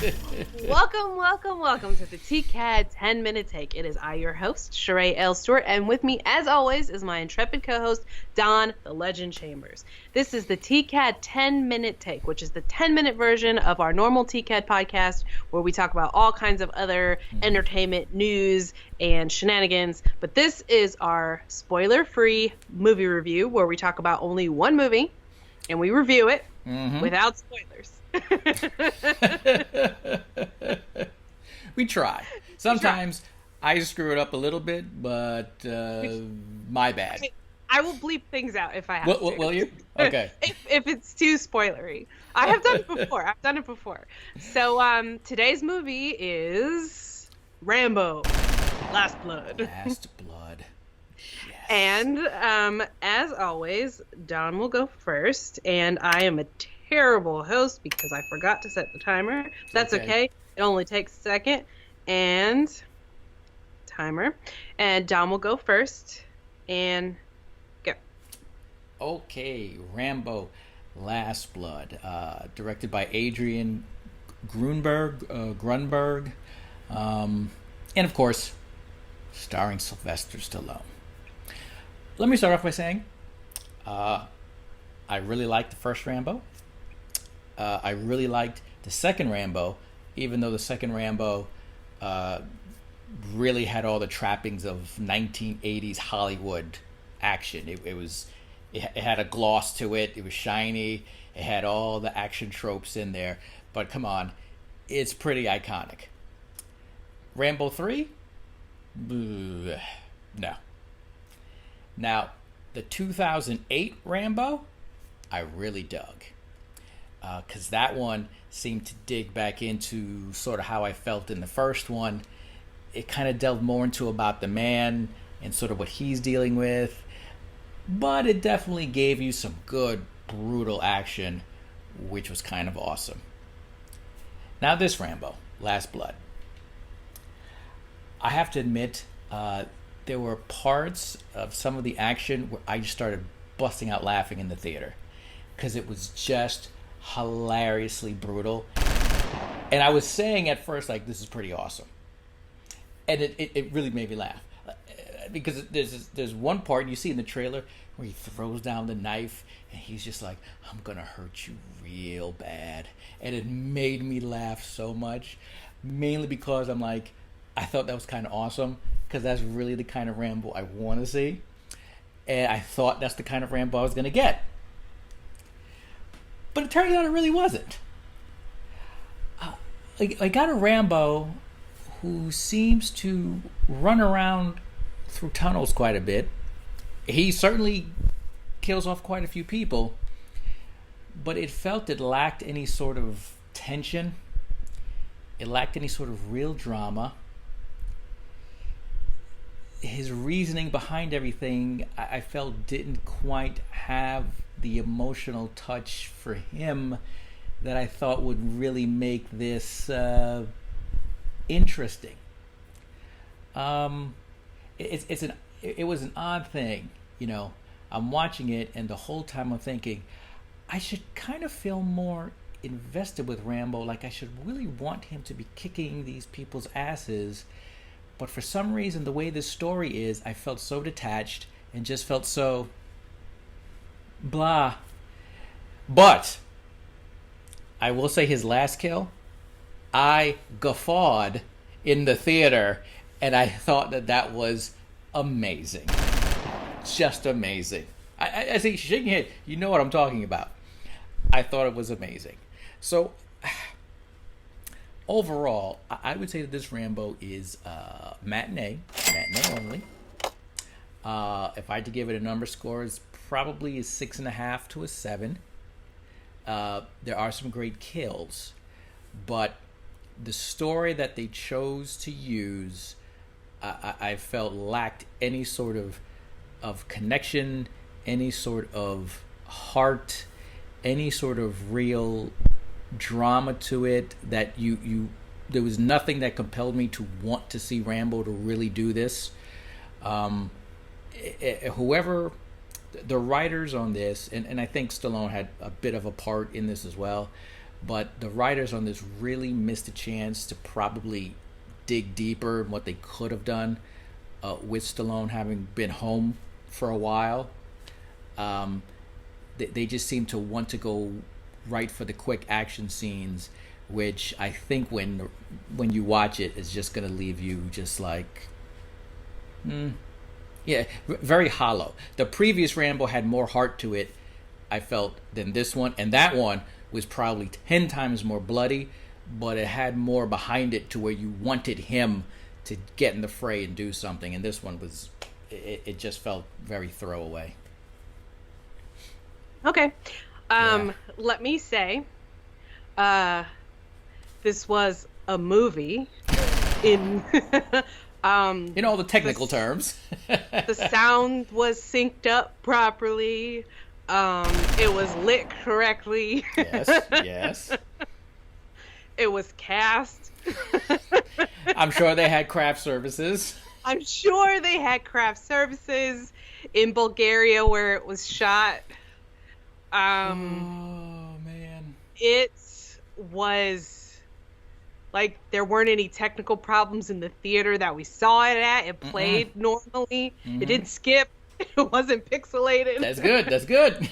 Welcome to the TCAD 10-minute take. It is I, your host, Sheree L. Stewart, and with me, as always, is my intrepid co-host, Don the Legend Chambers. This is the TCAD 10-minute take, which is the 10-minute version of our normal TCAD podcast, where we talk about all kinds of other entertainment, news, and shenanigans. But this is our spoiler-free movie review, where we talk about only one movie, and we review it without spoilers. We try. Sometimes I screw it up a little bit, but my bad. I will bleep things out if I have to. Will you? Okay. if it's too spoilery. I have done it before. So today's movie is Rambo, Last Blood. Last Blood. Yes. And as always, Don will go first, and I am a terrible host because I forgot to set the timer. That's okay. It only takes a second. And timer. And Don will go first. And go. Okay, Rambo, Last Blood, directed by Adrian Grunberg, and of course, starring Sylvester Stallone. Let me start off by saying, I really liked the first Rambo. I really liked the second Rambo, even though the second Rambo really had all the trappings of 1980s Hollywood action. It had a gloss to it. It was shiny. It had all the action tropes in there. But come on, it's pretty iconic. Rambo 3? No. Now, the 2008 Rambo, I really dug. Because that one seemed to dig back into sort of how I felt in the first one. It kind of delved more into about the man and sort of what he's dealing with. But it definitely gave you some good, brutal action, which was kind of awesome. Now this Rambo, Last Blood. I have to admit, there were parts of some of the action where I just started busting out laughing in the theater. Because it was just hilariously brutal. And I was saying at first, like, this is pretty awesome. And it really made me laugh. Because there's one part you see in the trailer where he throws down the knife and he's just like, I'm gonna hurt you real bad. And it made me laugh so much. Mainly because I'm like, I thought that was kind of awesome. Because that's really the kind of Rambo I want to see. And I thought that's the kind of Rambo I was gonna get. But it turns out it really wasn't. I got a Rambo who seems to run around through tunnels quite a bit. He certainly kills off quite a few people, but it felt it lacked any sort of tension. It lacked any sort of real drama. His reasoning behind everything, I felt, didn't quite have the emotional touch for him that I thought would really make this interesting. It was an odd thing, you know. I'm watching it, and the whole time I'm thinking, I should kind of feel more invested with Rambo. Like, I should really want him to be kicking these people's asses. But for some reason, the way this story is, I felt so detached and just felt so blah. But I will say his last kill, I guffawed in the theater, and I thought that was amazing. Just amazing. I see, shaking your head, you know what I'm talking about. I thought it was amazing. So, overall, I would say that this Rambo is matinee only. If I had to give it a number score, it's probably a 6.5 to a 7. There are some great kills, but the story that they chose to use, I felt lacked any sort of connection, any sort of heart, any sort of real drama to it. That there was nothing that compelled me to want to see Rambo to really do this. Whoever the writers on this, and I think Stallone had a bit of a part in this as well, but the writers on this really missed a chance to probably dig deeper in what they could have done with Stallone having been home for a while. They just seem to want to go right for the quick action scenes, which I think when you watch it is just going to leave you just like, very hollow. The previous Rambo had more heart to it, I felt, than this one, and that one was probably 10 times more bloody, but it had more behind it to where you wanted him to get in the fray and do something, and this one was, it just felt very throwaway. Okay. Let me say, this was a movie in in all the technical terms. The sound was synced up properly. It was lit correctly. Yes. It was cast. I'm sure they had craft services. I'm sure they had craft services in Bulgaria where it was shot. Oh, man. It was like there weren't any technical problems in the theater that we saw it at. It played normally. Mm-hmm. It didn't skip. It wasn't pixelated. That's good.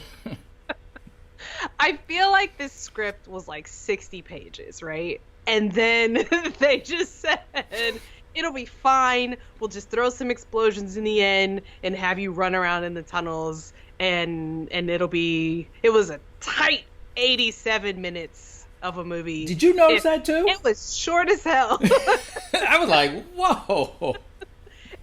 I feel like this script was like 60 pages, right? And then they just said, it'll be fine. We'll just throw some explosions in the end and have you run around in the tunnels. And it was a tight 87 minutes of a movie. Did you notice that too? It was short as hell. I was like, whoa.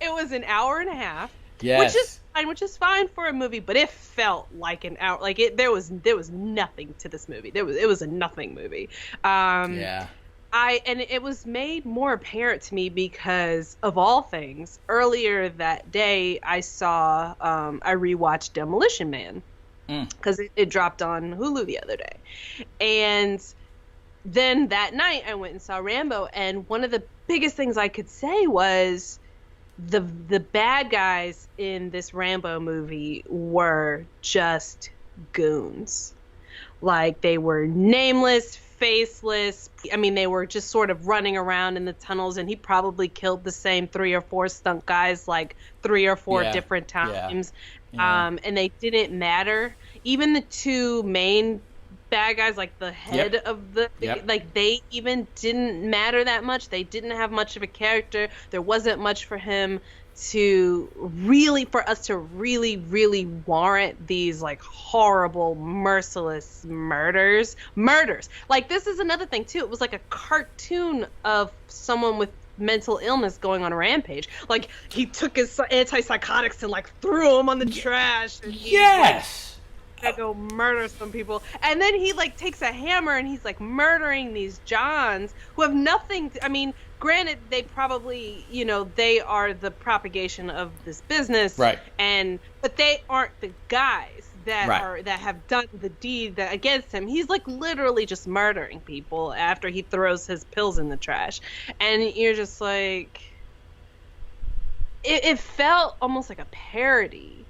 It was an hour and a half. Yes. Which is fine for a movie, but it felt like an hour. Like there was nothing to this movie. It was a nothing movie. Yeah. And it was made more apparent to me because of all things, earlier that day I rewatched Demolition Man because it dropped on Hulu the other day. And then that night I went and saw Rambo, and one of the biggest things I could say was the bad guys in this Rambo movie were just goons. Like, they were nameless, faceless. I mean, they were just sort of running around in the tunnels, and he probably killed the same 3 or 4 stunt guys like 3 or 4 different times. Yeah. And they didn't matter. Even the 2 main bad guys, like the head of the like, they even didn't matter that much. They didn't have much of a character. There wasn't much for him for us to really warrant these like horrible, merciless murders. Like, this is another thing too. It was like a cartoon of someone with mental illness going on a rampage. Like, he took his antipsychotics and like threw them on the trash. And to go murder some people, and then he like takes a hammer and he's like murdering these Johns who have nothing I mean, granted, they probably, they are the propagation of this business, right? But they aren't the guys that have done the deed against him. He's like literally just murdering people after he throws his pills in the trash, and you're just like, it felt almost like a parody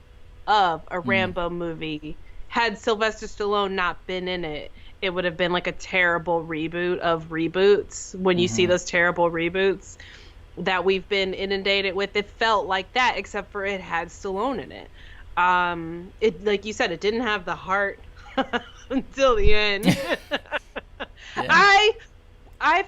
of a Rambo movie. Had Sylvester Stallone not been in it, it would have been like a terrible reboot of reboots. When you see those terrible reboots that we've been inundated with, it felt like that, except for it had Stallone in it. It, like you said, it didn't have the heart until the end. I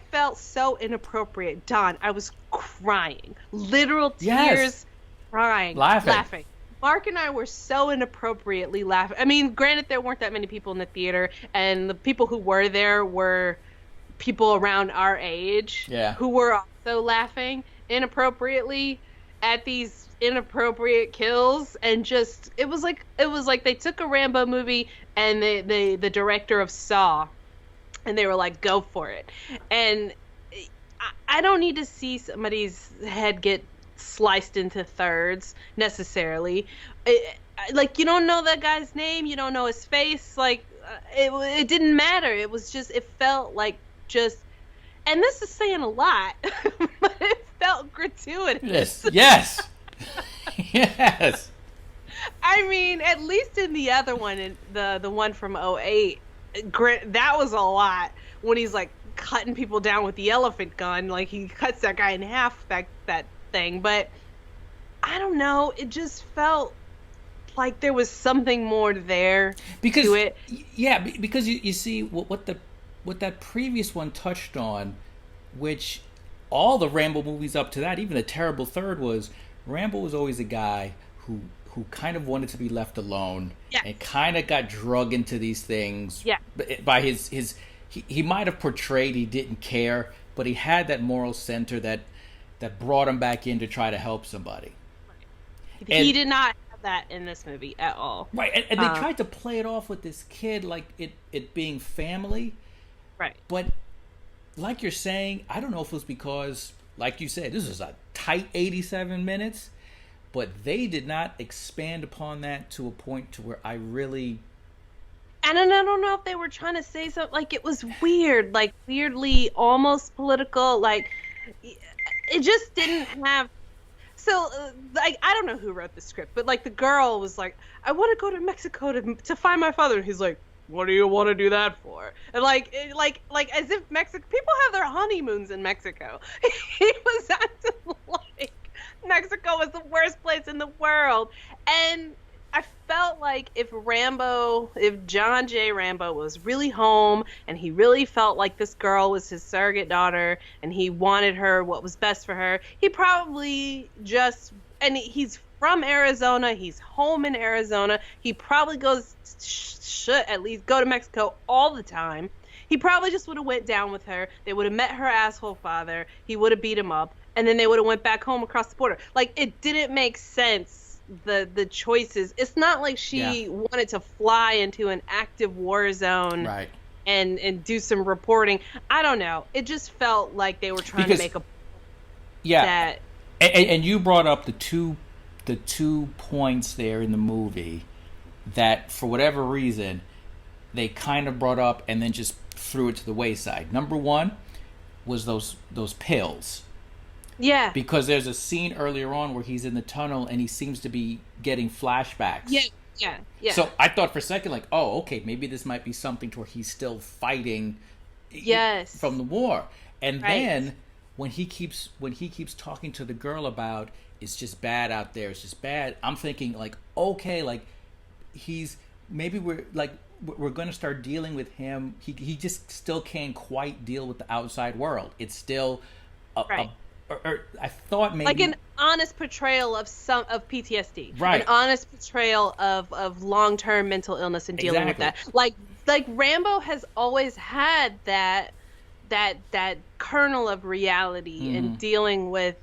felt so inappropriate. Don, I was crying. Literal tears, crying. Laughing. Mark and I were so inappropriately laughing. I mean, granted, there weren't that many people in the theater, and the people who were there were people around our age who were also laughing inappropriately at these inappropriate kills. And just, it was like they took a Rambo movie and the director of Saw, and they were like, go for it. And I don't need to see somebody's head get sliced into thirds necessarily. Like, you don't know that guy's name, you don't know his face, like, it didn't matter. It was just, it felt like just, and this is saying a lot, but it felt gratuitous. Yes. I mean, at least in the other one, in the one from '08, that was a lot when he's like cutting people down with the elephant gun, like he cuts that guy in half, that thing. But I don't know, it just felt like there was something more there because to it. yeah, because you see what that previous one touched on, which all the Rambo movies up to that, even the terrible third, was Rambo was always a guy who kind of wanted to be left alone, Yes. and kind of got drug into these things, Yeah. by his he might have portrayed he didn't care, but he had that moral center that brought him back in to try to help somebody. He did not have that in this movie at all. Right, and they tried to play it off with this kid like it being family. Right. But like you're saying, I don't know if it was because, like you said, this was a tight 87 minutes, but they did not expand upon that to a point to where I really... And I don't know if they were trying to say something, like it was weird, like weirdly almost political, like it just didn't have... So, like, I don't know who wrote the script, but like the girl was like, I want to go to Mexico to find my father. And he's like, what do you want to do that for? And like as if Mexico, people have their honeymoons in Mexico. He was acting like Mexico was the worst place in the world. And I felt like if John J. Rambo was really home and he really felt like this girl was his surrogate daughter and he wanted her what was best for her, he probably and he's from Arizona, he's home in Arizona, he probably should at least go to Mexico all the time. He probably just would have went down with her. They would have met her asshole father. He would have beat him up. And then they would have went back home across the border. Like, it didn't make sense, the choices. It's not like she wanted to fly into an active war zone, Right. and do some reporting. I don't know. It just felt like they were trying to make a... Yeah. That... And you brought up the two points there in the movie that, for whatever reason, they kind of brought up and then just threw it to the wayside. Number one was those pills. Yeah. Because there's a scene earlier on where he's in the tunnel and he seems to be getting flashbacks. Yeah. So I thought for a second, like, oh, okay, maybe this might be something to where he's still fighting from the war. And then when he keeps talking to the girl about it's just bad out there, it's just bad, I'm thinking like, okay, like we're going to start dealing with him. He just still can't quite deal with the outside world. It's still or I thought maybe like an honest portrayal of PTSD, right? An honest portrayal of long-term mental illness and dealing with that. Like Rambo has always had that kernel of reality in dealing with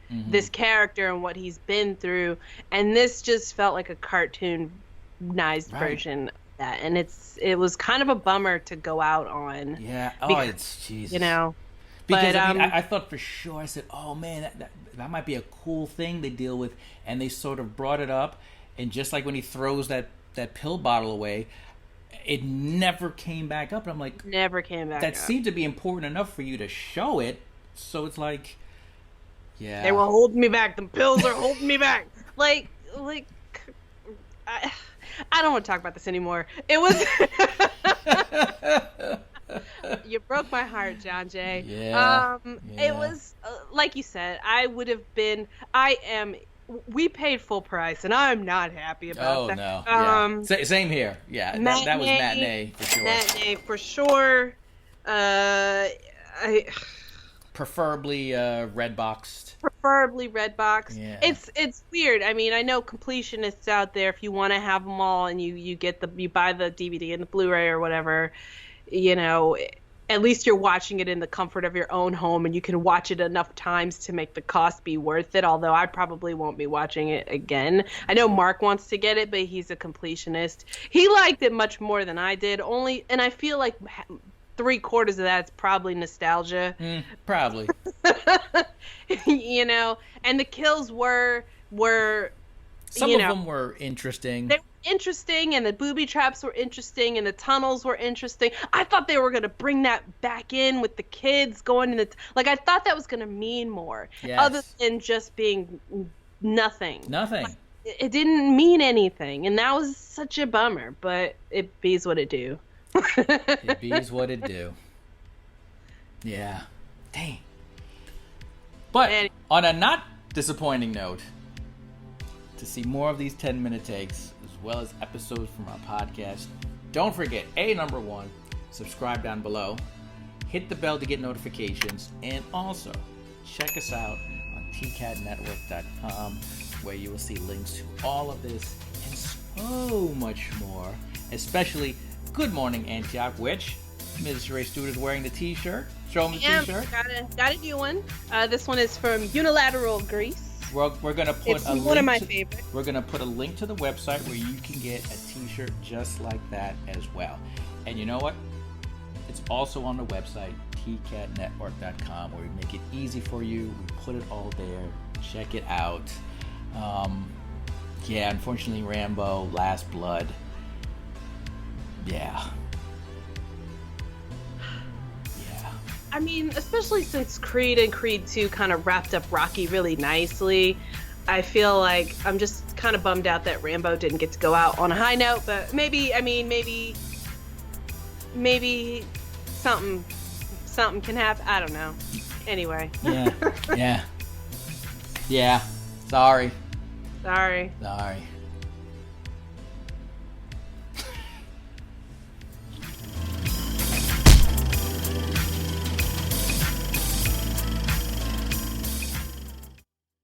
this character and what he's been through, and this just felt like a cartoonized version of that, and it was kind of a bummer to go out on. Yeah. It's Jesus. You know. Because I thought for sure, I said, oh man, that might be a cool thing they deal with, and they sort of brought it up, and just like when he throws that pill bottle away, it never came back up, and I'm like, never came back that up. seemed to be important enough for you to show it, so it's like, yeah. They were holding me back. The pills are holding me back. Like, I don't want to talk about this anymore. It was... You broke my heart, John Jay. Yeah. It was, like you said, we paid full price, and I'm not happy about that. Oh, no. Same here. Yeah, that was matinee for sure. Matinee for sure. Preferably red boxed. Preferably red box. Yeah. It's weird. I mean, I know completionists out there, if you want to have them all and you buy the DVD and the Blu-ray or whatever, you know, at least you're watching it in the comfort of your own home and you can watch it enough times to make the cost be worth it, although I probably won't be watching it again. I know Mark wants to get it, but he's a completionist. He liked it much more than I did, and I feel like 3/4 of that's probably nostalgia. Probably. You know, and the kills were some of them were interesting. They were interesting, and the booby traps were interesting, and the tunnels were interesting. I thought they were going to bring that back in with the kids going in I thought that was going to mean more, other than just being nothing. It didn't mean anything, and that was such a bummer, but it be's what it do. It bees what it do. Yeah. Dang. But And on a not disappointing note, to see more of these 10-minute takes, as well as episodes from our podcast, don't forget, number one, subscribe down below, hit the bell to get notifications, and also check us out on tcatnetwork.com, where you will see links to all of this and so much more, especially Good Morning Antioch, which Ms. Ray Stewart is wearing the t-shirt. Show them the t-shirt. Got a new one. This one is from Unilateral Grease. We're gonna put It's one of my favorites. We're gonna put a link to the website where you can get a t-shirt just like that as well. And you know what? It's also on the website, tcatnetwork.com, where we make it easy for you. We put it all there. Check it out. Yeah, unfortunately, Rambo, Last Blood. Yeah. I mean, especially since Creed and Creed 2 kind of wrapped up Rocky really nicely, I feel like I'm just kind of bummed out that Rambo didn't get to go out on a high note, but maybe something can happen. I don't know. Anyway. Yeah. Sorry. Sorry.